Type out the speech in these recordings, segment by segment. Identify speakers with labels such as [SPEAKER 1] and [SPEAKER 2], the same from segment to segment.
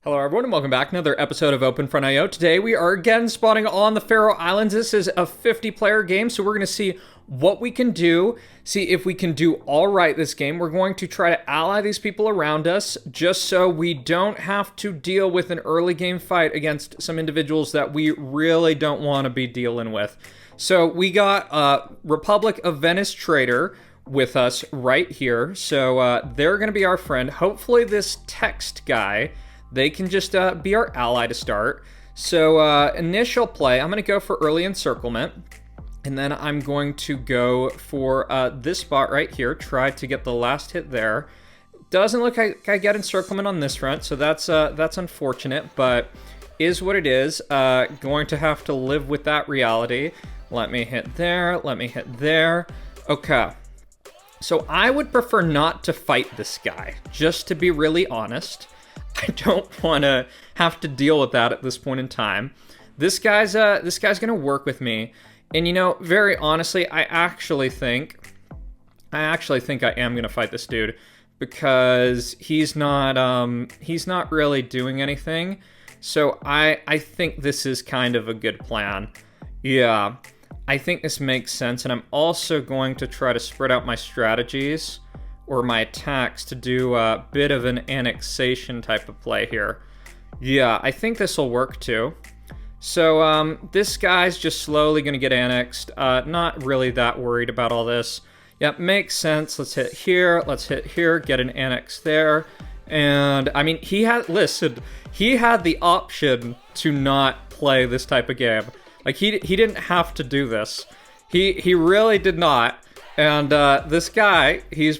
[SPEAKER 1] Hello everyone and welcome back to another episode of OpenFront.io. Today we are again spawning on the Faroe Islands. This is a 50-player game, so we're going to see what we can do, see if we can do all right this game. We're going to try to ally these people around us just so we don't have to deal with an early game fight against some individuals that we really don't want to be dealing with. So we got Republic of Venice Trader with us right here, so they're going to be our friend. Hopefully this text guy, they can just be our ally to start. So initial play, I'm going to go for early encirclement. And then I'm going to go for this spot right here. Try to get the last hit there. Doesn't look like I get encirclement on this front, so that's unfortunate, but is what it is. Going to have to live with that reality. Let me hit there. Let me hit there. Okay. So I would prefer not to fight this guy, just to be really honest. I don't want to have to deal with that at this point in time. This guy's gonna work with me, and you know, very honestly, I actually think I am gonna fight this dude because he's not really doing anything. So I think this is kind of a good plan. Yeah, I think this makes sense, and I'm also going to try to spread out my strategies or my attacks to do a bit of an annexation type of play here. Yeah, I think this will work too. So this guy's just slowly going to get annexed. Not really that worried about all this. Yep, makes sense. Let's hit here. Let's hit here. Get an annex there. And I mean, he had the option to not play this type of game. Like he didn't have to do this. He really did not. And this guy, he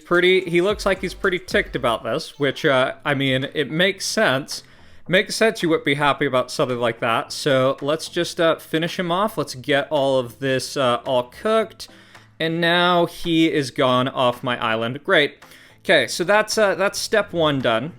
[SPEAKER 1] looks like he's pretty ticked about this, which, I mean, it makes sense. Makes sense you would be happy about something like that. So let's just finish him off. Let's get all of this all cooked. And now he is gone off my island. Great. Okay, so that's step one done.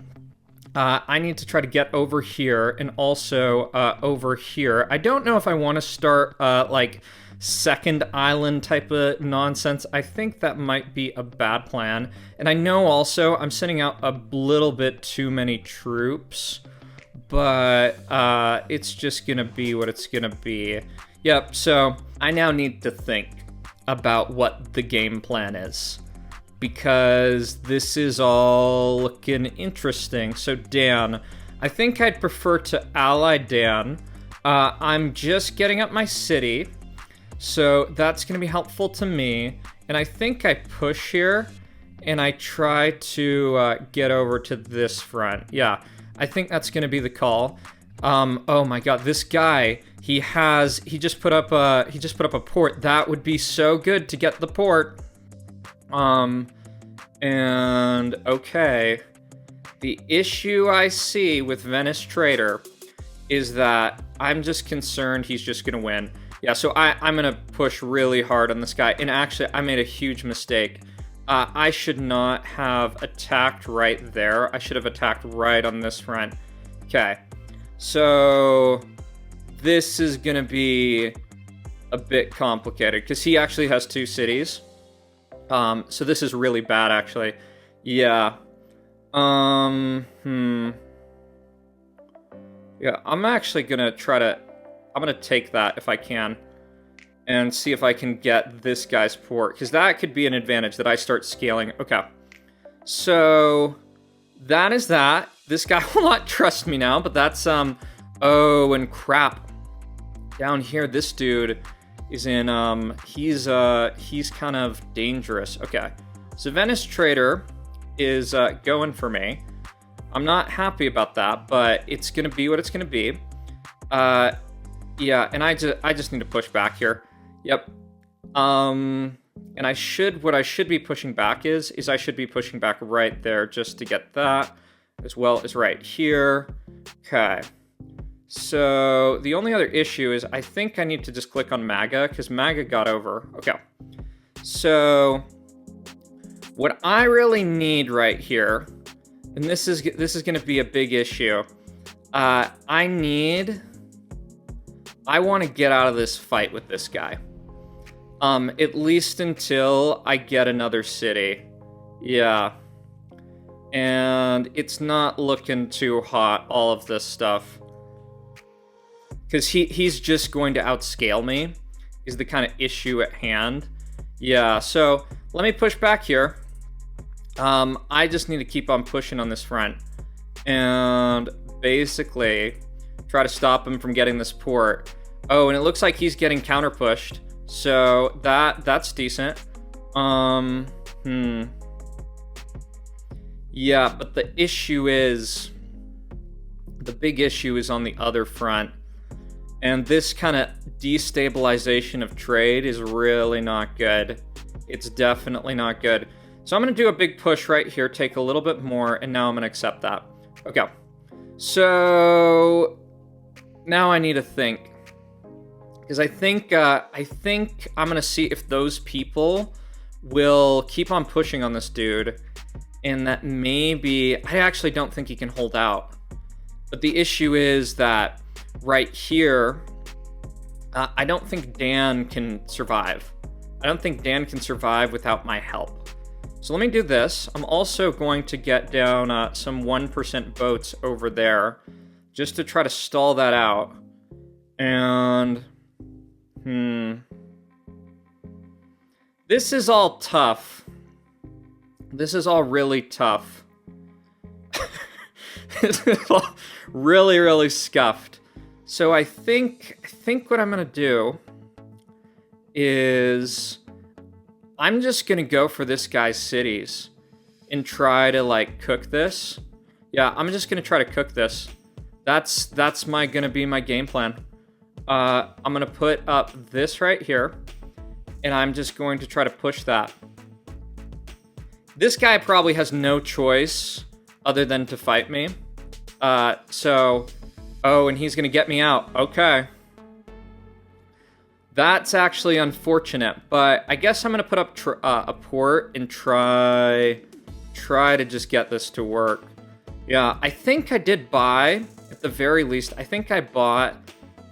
[SPEAKER 1] I need to try to get over here and also over here. I don't know if I want to start, like, second island type of nonsense. I think that might be a bad plan. And I know also I'm sending out a little bit too many troops, but it's just gonna be what it's gonna be. Yep, so I now need to think about what the game plan is, because this is all looking interesting. So Dan, I think I'd prefer to ally Dan. I'm just getting up my city, so that's going to be helpful to me. And I think I push here, and I try to get over to this front. Yeah, I think that's going to be the call. Oh my god, this guy, he just put up a port. That would be so good to get the port. And okay. The issue I see with Venice Trader is that I'm just concerned he's just going to win. Yeah, so I'm going to push really hard on this guy. And actually, I made a huge mistake. I should not have attacked right there. I should have attacked right on this front. Okay. So this is going to be a bit complicated because he actually has two cities. So this is really bad, actually. Yeah. Yeah, I'm actually going to I'm going to take that if I can and see if I can get this guy's port, because that could be an advantage that I start scaling. Okay, so that is that. This guy will not trust me now, but that's, oh, and crap. Down here, this dude is in, he's kind of dangerous. Okay, so Venice Trader is going for me. I'm not happy about that, but it's going to be what it's going to be. Yeah, and I just need to push back here. Yep. And what I should be pushing back is I should be pushing back right there just to get that, as well as right here. Okay. So the only other issue is I think I need to just click on MAGA, because MAGA got over. Okay. So what I really need right here, and this is going to be a big issue. I want to get out of this fight with this guy. At least until I get another city. Yeah. And it's not looking too hot, all of this stuff. Because he's just going to outscale me, is the kind of issue at hand. Yeah, so let me push back here. I just need to keep on pushing on this front. And basically try to stop him from getting this port. Oh, and it looks like he's getting counter pushed. So that's decent. Yeah, but the big issue is on the other front. And this kind of destabilization of trade is really not good. It's definitely not good. So I'm going to do a big push right here, take a little bit more, and now I'm going to accept that. Okay. So now I need to think. Because I think I'm going to see if those people will keep on pushing on this dude. And that maybe... I actually don't think he can hold out. But the issue is that right here, I don't think Dan can survive. I don't think Dan can survive without my help. So let me do this. I'm also going to get down some 1% boats over there just to try to stall that out. And... This is all tough. This is all really tough. This is all really, really scuffed. So I think what I'm gonna do is I'm just gonna go for this guy's cities and try to like cook this. Yeah, I'm just gonna try to cook this. That's gonna be my game plan. I'm gonna put up this right here, and I'm just going to try to push that. This guy probably has no choice other than to fight me. Oh, and he's gonna get me out. Okay. That's actually unfortunate, but I guess I'm gonna put up a port and try to just get this to work. Yeah, I think I did buy, at the very least, I think I bought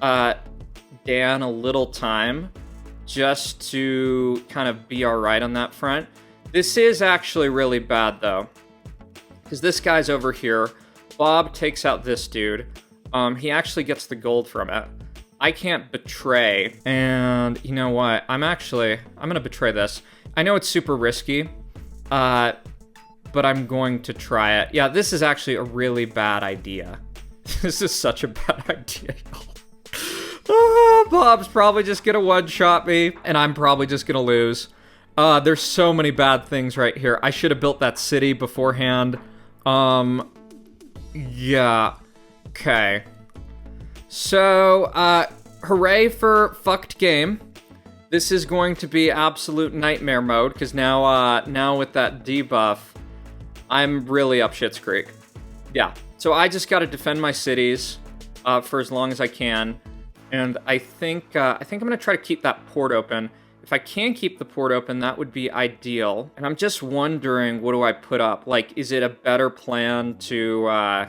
[SPEAKER 1] Dan a little time just to kind of be all right on that front. This is actually really bad though, because this guy's over here. Bob takes out this dude. He actually gets the gold from it. I can't betray, and you know what? I'm gonna betray this. I know it's super risky, but I'm going to try it. Yeah, this is actually a really bad idea. This is such a bad idea, y'all. Bob's probably just gonna one-shot me, and I'm probably just gonna lose. There's so many bad things right here. I should have built that city beforehand. Yeah. Okay. So, hooray for fucked game. This is going to be absolute nightmare mode, because now with that debuff, I'm really up shit's creek. Yeah. So I just gotta defend my cities, for as long as I can. And I think I'm gonna try to keep that port open. If I can keep the port open, that would be ideal. And I'm just wondering, what do I put up? Like, is it a better plan to,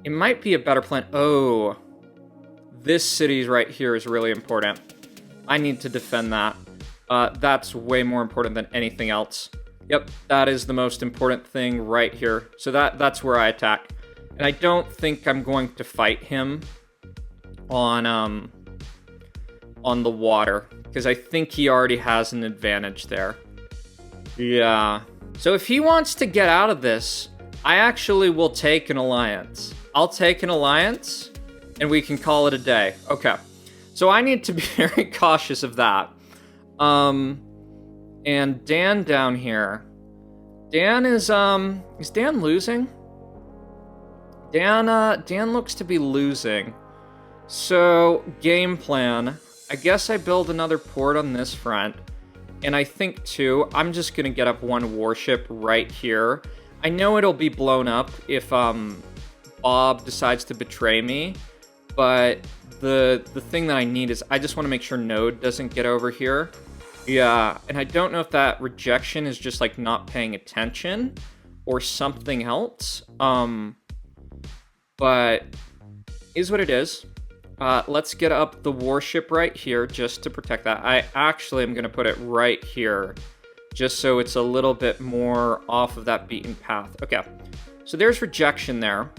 [SPEAKER 1] it might be a better plan. Oh, this city right here is really important. I need to defend that. That's way more important than anything else. Yep, that is the most important thing right here. So that's where I attack. And I don't think I'm going to fight him on the water, because I think he already has an advantage there. Yeah. So if he wants to get out of this, I actually will take an alliance. I'll take an alliance, and we can call it a day. Okay. So I need to be very cautious of that. And Dan down here. Dan is Dan losing? Dan looks to be losing. So, game plan. I guess I build another port on this front. And I think, too, I'm just going to get up one warship right here. I know it'll be blown up if Bob decides to betray me. But the thing that I need is I just want to make sure Node doesn't get over here. Yeah, and I don't know if that rejection is just, like, not paying attention or something else. But is what it is. Let's get up the warship right here just to protect that. I actually am going to put it right here just so it's a little bit more off of that beaten path. Okay, so there's rejection there.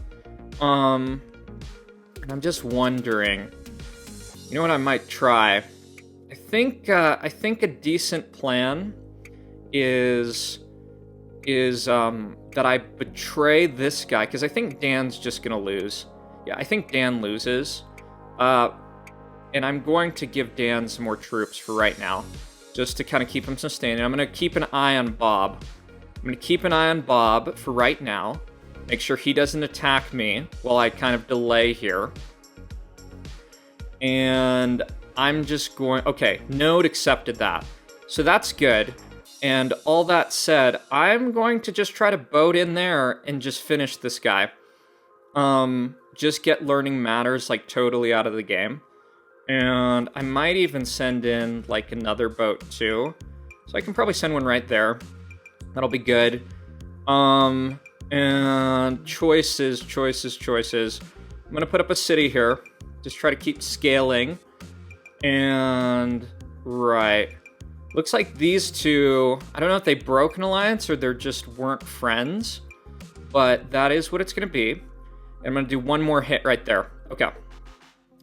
[SPEAKER 1] And I'm just wondering, you know what I might try? I think a decent plan is that I betray this guy, because I think Dan's just gonna lose. Yeah, I think Dan loses. And I'm going to give Dan some more troops for right now, just to kind of keep him sustained. And I'm going to keep an eye on Bob. I'm going to keep an eye on Bob for right now. Make sure he doesn't attack me while I kind of delay here. And I'm just going... Okay, Node accepted that. So that's good. And all that said, I'm going to just try to boat in there and just finish this guy. Just get learning matters, like, totally out of the game. And I might even send in, like, another boat, too. So I can probably send one right there. That'll be good. And choices. I'm gonna put up a city here. Just try to keep scaling. And, right. Looks like these two, I don't know if they broke an alliance or they just weren't friends. But that is what it's gonna be. I'm gonna do one more hit right there. Okay.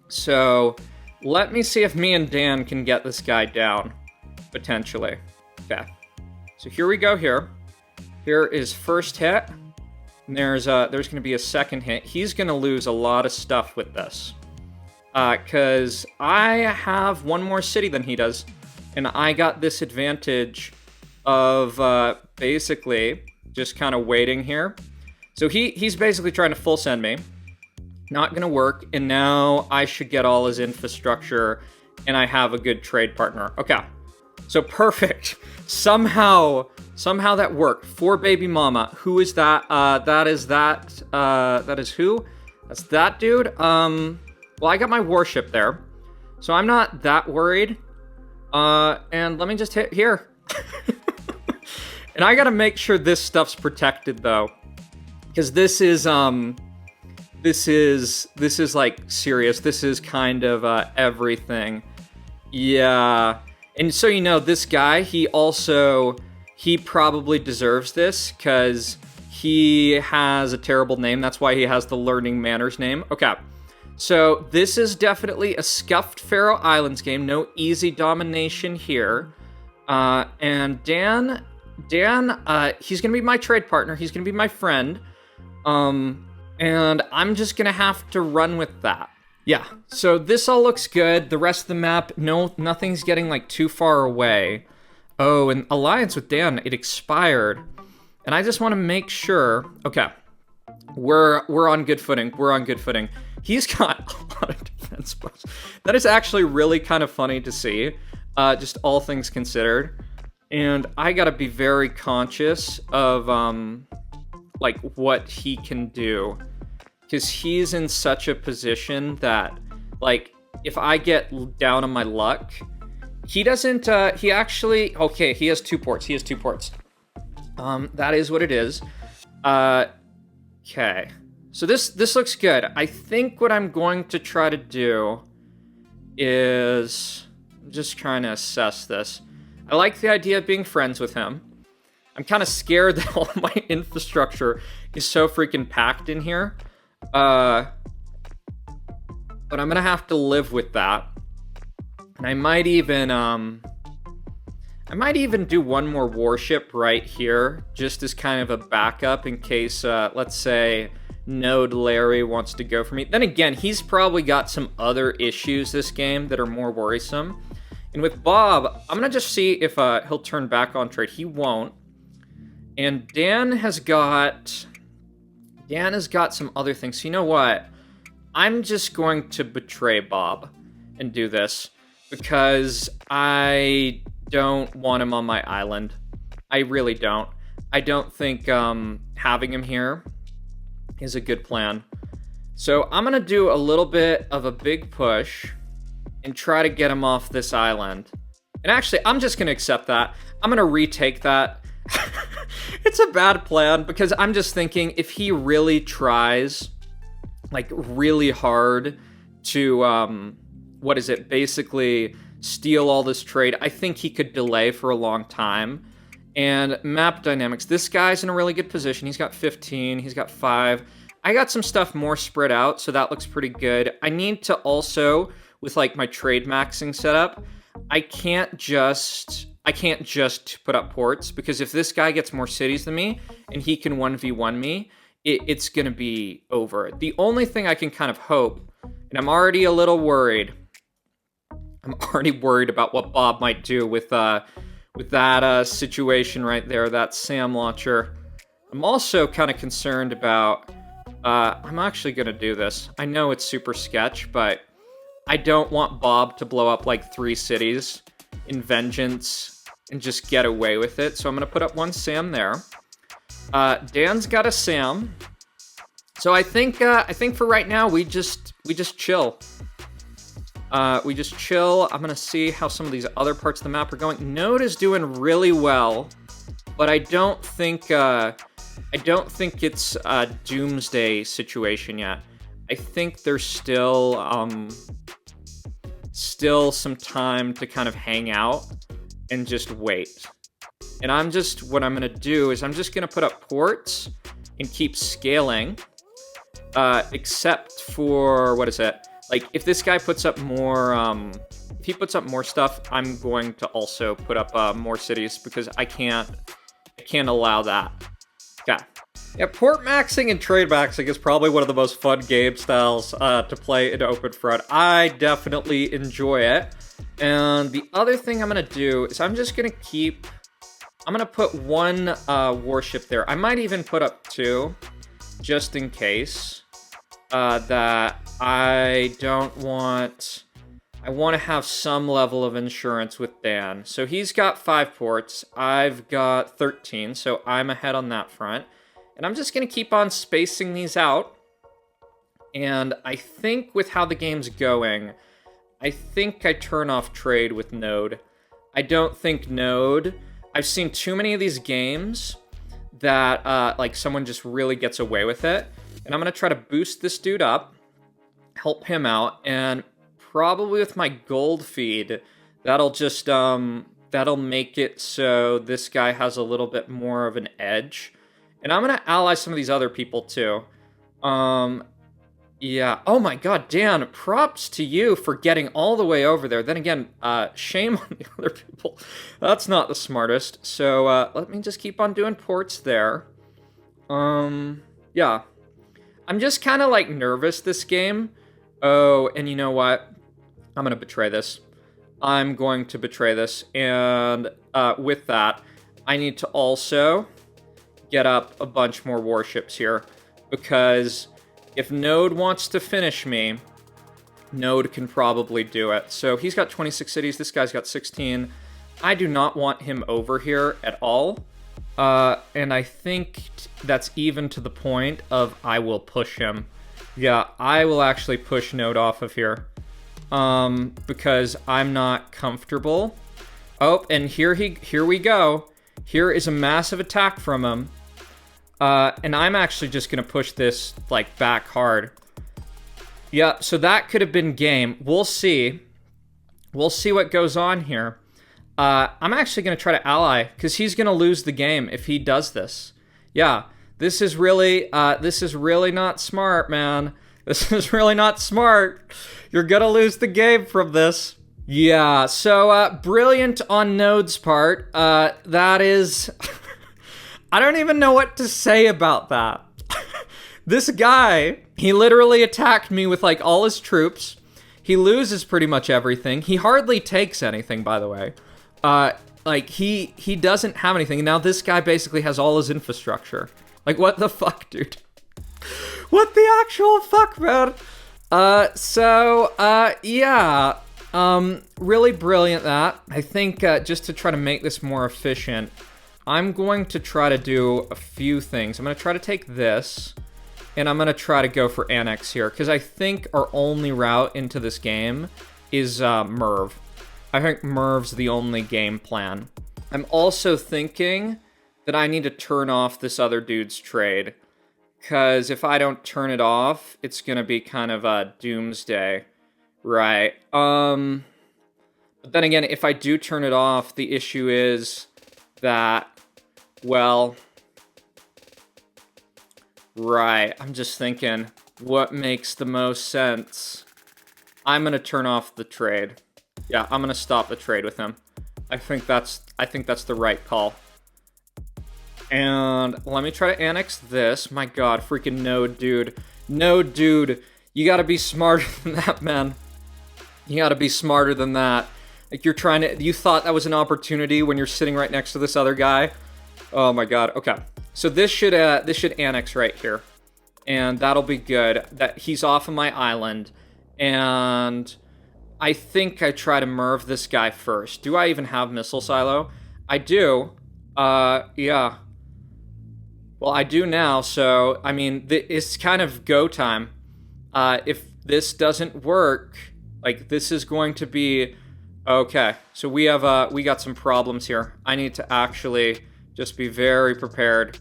[SPEAKER 1] So... let me see if me and Dan can get this guy down, potentially. Okay, so here we go here. Here is first hit, and there's going to be a second hit. He's going to lose a lot of stuff with this, because I have one more city than he does, and I got this advantage of basically just kind of waiting here. So he's basically trying to full send me. Not gonna work, and now I should get all his infrastructure, and I have a good trade partner. Okay, so perfect. Somehow that worked. For baby mama. Who is that? That is who? That's that dude. Well, I got my warship there, so I'm not that worried. And let me just hit here. And I gotta make sure this stuff's protected, though, because this is like serious. This is kind of everything. Yeah. And so, you know, this guy, he probably deserves this because he has a terrible name. That's why he has the Learning Manners name. Okay. So this is definitely a scuffed Faroe Islands game. No easy domination here. And Dan, he's going to be my trade partner. He's going to be my friend. And I'm just gonna have to run with that. Yeah, so this all looks good. The rest of the map, nothing's getting like too far away. Oh, and alliance with Dan, it expired. And I just wanna make sure, okay, we're on good footing, He's got a lot of defense posts. That is actually really kind of funny to see, just all things considered. And I gotta be very conscious of, like, what he can do, because he's in such a position that, like, if I get down on my luck, he doesn't, he actually, okay, he has two ports, that is what it is. Okay, so this looks good. I think what I'm going to try to do is, I'm just trying to assess this. I like the idea of being friends with him. I'm kind of scared that all my infrastructure is so freaking packed in here. But I'm gonna have to live with that. And I might even do one more warship right here, just as kind of a backup in case, let's say, Node Larry wants to go for me. Then again, he's probably got some other issues this game that are more worrisome. And with Bob, I'm gonna just see if he'll turn back on trade. He won't. And Dan has got some other things. So you know what? I'm just going to betray Bob and do this because I don't want him on my island. I really don't. I don't think having him here is a good plan. So I'm going to do a little bit of a big push and try to get him off this island. And actually, I'm just going to accept that. I'm going to retake that. It's a bad plan because I'm just thinking if he really tries like really hard to basically steal all this trade, I think he could delay for a long time And map dynamics. This guy's in a really good position. He's got 15. He's got 5. I got some stuff more spread out, so that looks pretty good. I need to also, with like my trade maxing setup, I can't just put up ports, because if this guy gets more cities than me and he can 1v1 me, it's gonna be over. The only thing I can kind of hope, and I'm already a little worried. I'm already worried about what Bob might do with that situation right there, that SAM launcher. I'm also kind of concerned about, I'm actually going to do this. I know it's super sketch, but I don't want Bob to blow up like 3 cities in vengeance and just get away with it. So I'm going to put up 1 SAM there. Dan's got a SAM. So I think for right now, we just chill. We just chill. I'm gonna see how some of these other parts of the map are going. Node is doing really well, but I don't think it's a doomsday situation yet. I think there's still some time to kind of hang out and just wait. And what I'm gonna do is I'm just gonna put up ports and keep scaling, except for, what is it? Like, if this guy puts up more, if he puts up more stuff, I'm going to also put up more cities, because I can't allow that. Yeah, port maxing and trade maxing is probably one of the most fun game styles to play in Open Front. I definitely enjoy it. And the other thing I'm gonna do is I'm gonna put 1 warship there. I might even put up 2, just in case. That I want to have some level of insurance with Dan. So he's got 5 ports, I've got 13, so I'm ahead on that front. And I'm just going to keep on spacing these out. And I think with how the game's going, I think I turn off trade with Node. I don't think Node... I've seen too many of these games that like someone just really gets away with it. And I'm going to try to boost this dude up, help him out, and probably with my gold feed, that'll just, that'll make it so this guy has a little bit more of an edge. And I'm going to ally some of these other people too. Yeah. Oh my god, Dan, props to you for getting all the way over there. Then again, shame on the other people. That's not the smartest. So, let me just keep on doing ports there. Yeah. I'm just kind of, like, nervous this game. Oh, and you know what? I'm going to betray this. I'm going to betray this. And with that, I need to also get up a bunch more warships here. Because if Node wants to finish me, Node can probably do it. So he's got 26 cities. This guy's got 16. I do not want him over here at all. And I think that's even to the point of I will push him. Yeah, I will actually push Node off of here. Because I'm not comfortable. Oh, and here we go. Here is a massive attack from him. And I'm actually just gonna push this, like, back hard. Yeah, so that could have been game. We'll see. We'll see what goes on here. I'm actually going to try to ally, because he's going to lose the game if he does this. Yeah, this is really not smart, man. This is really not smart. You're going to lose the game from this. Yeah, so brilliant on Node's part. That is... I don't even know what to say about that. This guy, he literally attacked me with, like, all his troops. He loses pretty much everything. He hardly takes anything, by the way. Like, he doesn't have anything. And now this guy basically has all his infrastructure. Like, what the fuck, dude? What the actual fuck, man? Yeah. Really brilliant that. I think, just to try to make this more efficient, I'm going to try to do a few things. I'm going to try to take this, and I'm going to try to go for Annex here, because I think our only route into this game is, Merv. I think Merv's the only game plan. I'm also thinking that I need to turn off this other dude's trade. Because if I don't turn it off, it's going to be kind of a doomsday. Right. But then again, if I do turn it off, the issue is that Well, right. I'm just thinking, what makes the most sense? I'm gonna turn off the trade. Yeah, I'm gonna stop the trade with him. I think that's the right call. And let me try to annex this. My god, freaking node, dude. Node, dude. You gotta be smarter than that, man. You gotta be smarter than that. Like, you thought that was an opportunity when you're sitting right next to this other guy. Oh my god, okay. So this should annex right here. And that'll be good. That he's off of my island. And I think I try to merv this guy first. Do I even have missile silo? I do. Yeah. Well, I do now, so, I mean, it's kind of go time. If this doesn't work, like, this is going to be... Okay, so we got some problems here. I need to actually just be very prepared.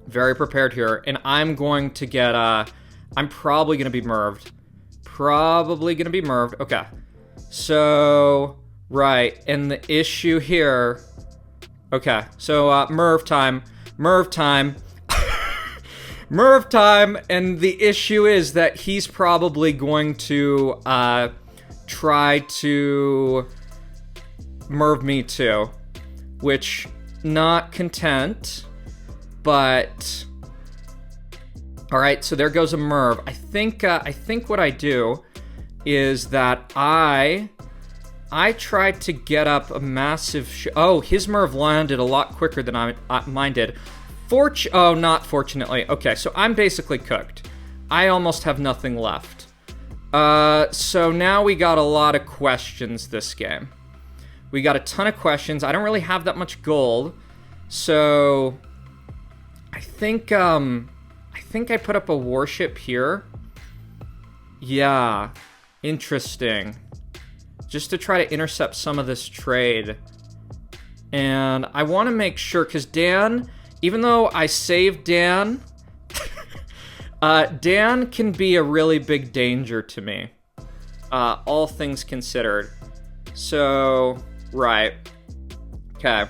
[SPEAKER 1] Very prepared here. And I'm going to get, I'm probably going to be merved. Okay. So, right, and the issue here... Okay, so, merv time, and the issue is that he's probably going to, try to merv me too, which, not content, but... Alright, so there goes a merv. I think what I do is that I tried to get up a massive... Oh, his merv landed a lot quicker than mine did. Not fortunately. Okay, so I'm basically cooked. I almost have nothing left. So now we got a lot of questions this game. We got a ton of questions. I don't really have that much gold. So I think I put up a warship here. Yeah, interesting. Just to try to intercept some of this trade. And I want to make sure, because Dan, even though I saved Dan, Dan can be a really big danger to me. All things considered. So, right. Okay.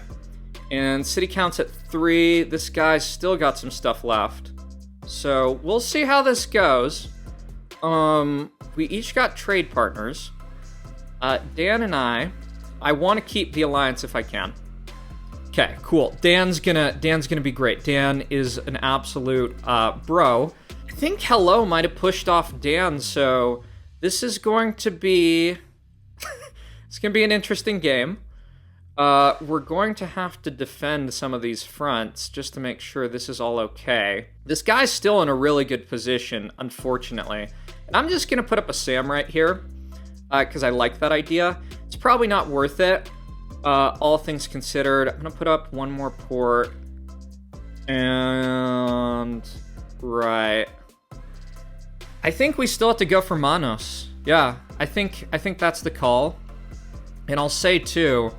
[SPEAKER 1] And city count's at 3. This guy's still got some stuff left. So, we'll see how this goes. We each got trade partners. Dan and I want to keep the alliance if I can. Okay, cool. Dan's gonna be great. Dan is an absolute bro. I think Hello might have pushed off Dan, so this is going to be it's gonna be an interesting game. We're going to have to defend some of these fronts just to make sure this is all okay. This guy's still in a really good position, unfortunately. And I'm just gonna put up a SAM right here. Because I like that idea. It's probably not worth it, all things considered. I'm going to put up one more port. And... Right. I think we still have to go for Manos. Yeah, I think that's the call. And I'll say, too,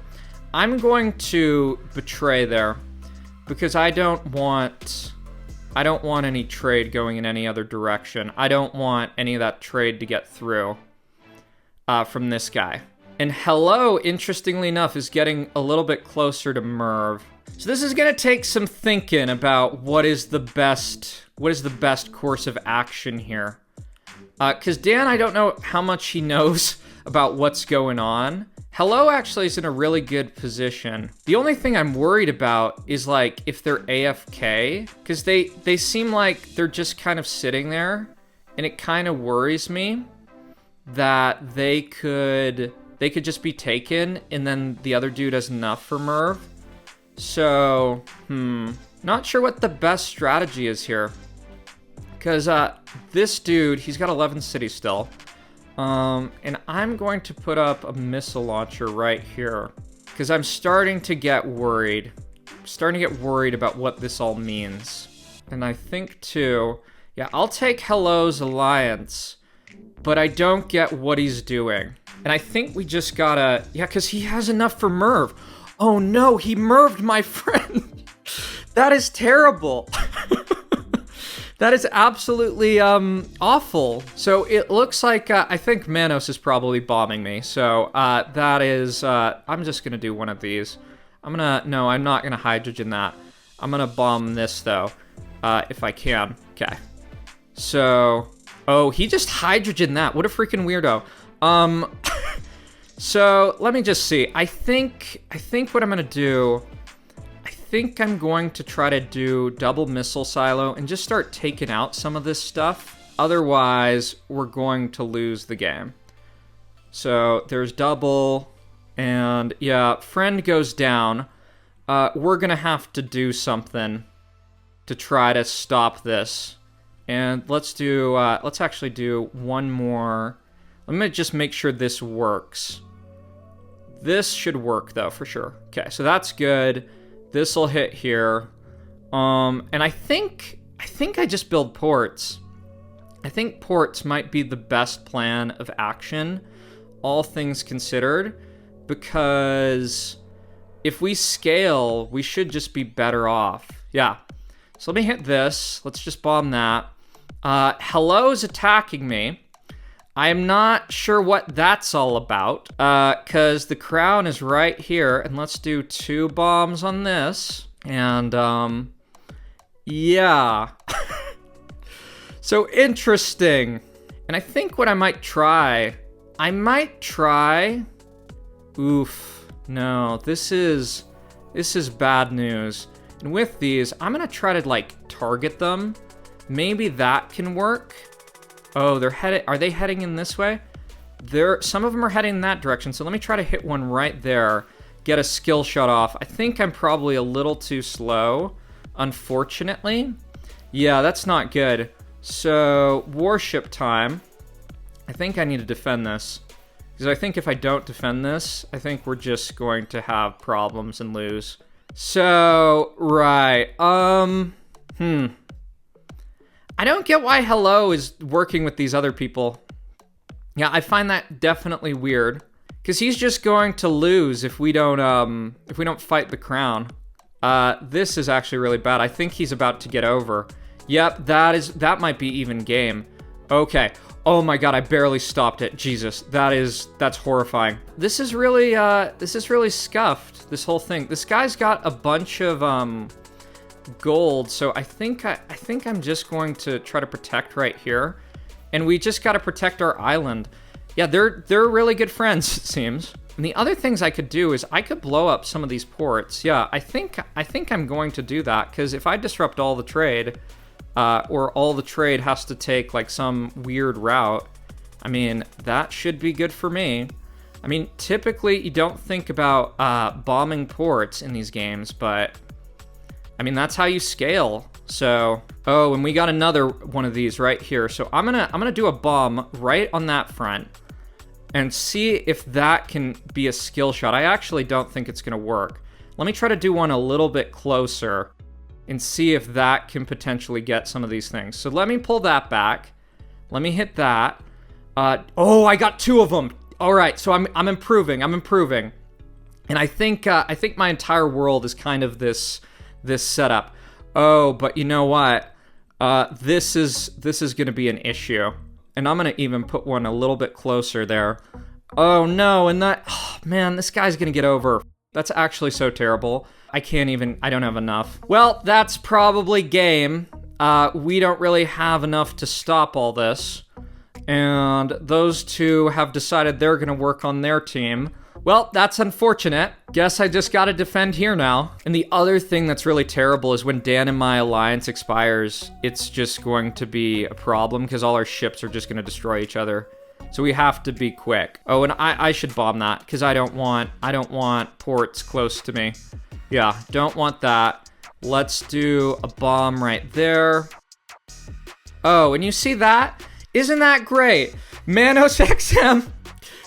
[SPEAKER 1] I'm going to betray there. Because I don't want any trade going in any other direction. I don't want any of that trade to get through. From this guy. And Hello, interestingly enough, is getting a little bit closer to Merv. So this is gonna take some thinking about what is the best course of action here. Because Dan, I don't know how much he knows about what's going on. Hello actually is in a really good position. The only thing I'm worried about is, like, if they're AFK, because they seem like they're just kind of sitting there, and it kind of worries me that they could just be taken, and then the other dude has enough for Merv. So, not sure what the best strategy is here. Because, this dude, he's got 11 cities still. And I'm going to put up a missile launcher right here. Because I'm starting to get worried. I'm starting to get worried about what this all means. And I think, too, yeah, I'll take Hello's alliance. But I don't get what he's doing. And I think we just gotta... Yeah, because he has enough for Merv. Oh no, he Merved my friend. That is terrible. That is absolutely awful. So it looks like I think Manos is probably bombing me. So that is... I'm just gonna do one of these. No, I'm not gonna hydrogen that. I'm gonna bomb this, though, if I can. Okay. So... Oh, he just hydrogen that. What a freaking weirdo. So, let me just see. I think what I'm gonna do... I think I'm going to try to do double missile silo and just start taking out some of this stuff. Otherwise, we're going to lose the game. So, there's double... And, yeah, friend goes down. We're gonna have to do something to try to stop this. And let's actually do one more. Let me just make sure this works. This should work, though, for sure. Okay, so that's good. This'll hit here. And I think I just build ports. I think ports might be the best plan of action, all things considered. Because if we scale, we should just be better off. Yeah. So let me hit this. Let's just bomb that. Hello's attacking me. I am not sure what that's all about. Because the crown is right here. And let's do 2 bombs on this. And, yeah. So interesting. And I think what I might try... Oof, no, this is bad news. And with these, I'm gonna try to, like, target them. Maybe that can work. Oh, are they heading in this way? Some of them are heading in that direction, so let me try to hit one right there. Get a skill shot off. I think I'm probably a little too slow, unfortunately. Yeah, that's not good. So, warship time. I think I need to defend this. Because I think if I don't defend this, I think we're just going to have problems and lose. So, right. I don't get why Hello is working with these other people. Yeah, I find that definitely weird. Because he's just going to lose if we don't fight the crown. This is actually really bad. I think he's about to get over. Yep, that might be even game. Okay. Oh my god, I barely stopped it. Jesus, that's horrifying. This is really scuffed, this whole thing. This guy's got a bunch of gold, so I think I'm just going to try to protect right here. And we just gotta protect our island. Yeah, they're really good friends, it seems. And the other things I could do is I could blow up some of these ports. Yeah, I think I'm going to do that, because if I disrupt all the trade, or all the trade has to take, like, some weird route, I mean, that should be good for me. I mean, typically, you don't think about bombing ports in these games, but, I mean, that's how you scale. So, oh, and we got another one of these right here. So I'm gonna do a bomb right on that front and see if that can be a skill shot. I actually don't think it's gonna work. Let me try to do one a little bit closer and see if that can potentially get some of these things. So let me pull that back. Let me hit that. Oh, I got 2 of them. All right, so I'm improving. And I think my entire world is kind of this setup. Oh, but you know what? This is going to be an issue. And I'm going to even put one a little bit closer there. Oh no, and oh man, this guy's going to get over. That's actually so terrible. I don't have enough. Well, that's probably game. We don't really have enough to stop all this. And those 2 have decided they're gonna work on their team. Well, that's unfortunate. Guess I just gotta defend here now. And the other thing that's really terrible is when Dan and my alliance expires, it's just going to be a problem because all our ships are just gonna destroy each other. So we have to be quick. Oh, and I should bomb that because I don't want ports close to me. Yeah, don't want that. Let's do a bomb right there. Oh, and you see that? Isn't that great? Manos XM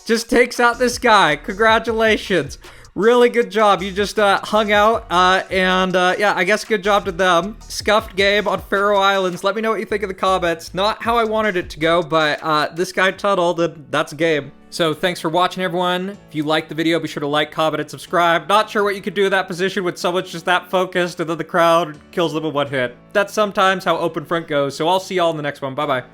[SPEAKER 1] just takes out this guy. Congratulations. Really good job. You just hung out, yeah, I guess good job to them. Scuffed game on Faroe Islands. Let me know what you think in the comments. Not how I wanted it to go, but this guy tunneled, and that's a game. So thanks for watching, everyone. If you liked the video, be sure to like, comment, and subscribe. Not sure what you could do in that position when someone's just that focused and then the crowd kills them in one hit. That's sometimes how Open Front goes, so I'll see y'all in the next one. Bye-bye.